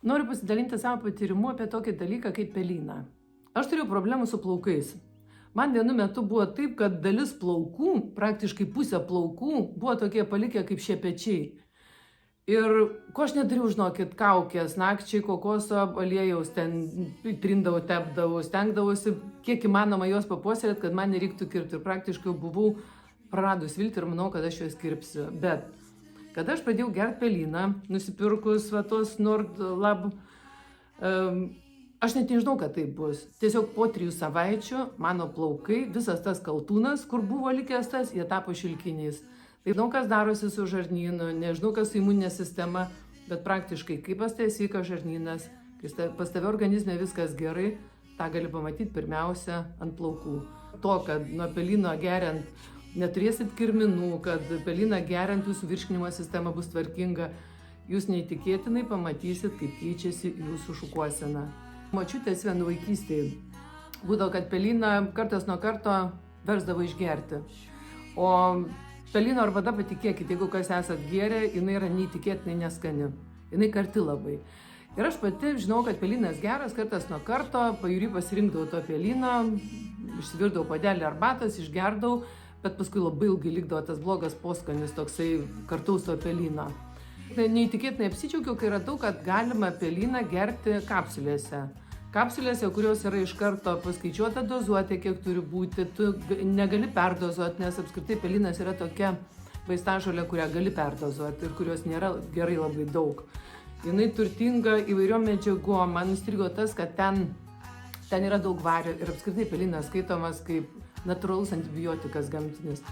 Noriu pasidalinti savo patyrimu apie tokį dalyką kaip pelyną. Aš turėjau problemų su plaukais. Man vienu metu buvo taip, kad dalis plaukų, praktiškai pusė plaukų, buvo tokie palikę kaip šepečiai. Ir ko aš nedariau, žinokit, kaukės, nakčiai, kokoso aliejaus ten trindavau, tepdavau, stengdavausi, kiek įmanoma juos papuoselėt, kad man nereiktų kirpti. Ir praktiškai buvau praradus viltį ir manau, kad aš juos kirpsiu. Bet kada aš pradėjau gerti pelyną, nusipirkus tos Nordlab, aš net nežinau, kad tai bus. Tiesiog po 3 savaičių mano plaukai, visas tas kaltūnas, kur buvo likęs tas, jie tapo šilkiniais. Tai žinau, kas darosi su žarnynu, nežinau, kas su imuninė sistema, bet praktiškai, kai pas tai sveikas žarnynas, kai pas tave organizme viskas gerai, tą gali pamatyti pirmiausia ant plaukų. To, kad nuo pelyno geriant neturėsit kirminų, kad pelyną geriant jūsų virškinimo sistema bus tvarkinga, jūs neįtikėtinai pamatysit, kaip keičiasi jūsų šukuosena. Močiutės vien vaikystėje būdavo, kad pelyną kartas nuo karto versdavo išgerti. O pelyno arbata, patikėkit, jeigu kas esat gėrę, jinai yra neįtikėtinai neskani. Jinai karti labai. Ir aš pati žinau, kad pelynas geras, kartas nuo karto, pajūry pasirinkdavau to pelyno, išsivirdavau puodelį arbatos, išgerdavau, bet paskui labai ilgai likdavo tas blogas poskanis toksai kartaus to pelyno. Neįtikėtinai apsidžiaugiau, kai radau, kad galima pelyną gerti kapsulėse. Kapsulėse, kurios yra iš karto paskaičiuota dozuotė, kiek turi būti, tu negali perdozuoti, nes apskritai pelynas yra tokia vaistažolė, kurią gali perdozuoti ir kurios nėra gerai labai daug. Jinai turtinga įvairiom medžiagom, man įstrigo tas, kad ten yra daug vario ir apskritai pelynas skaitomas kaip natūralus antibiotikas gamtinis.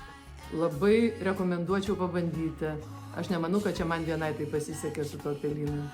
Labai rekomenduočiau pabandyti. Aš nemanau, kad čia man vienai tai pasisekė su tuo pelynu.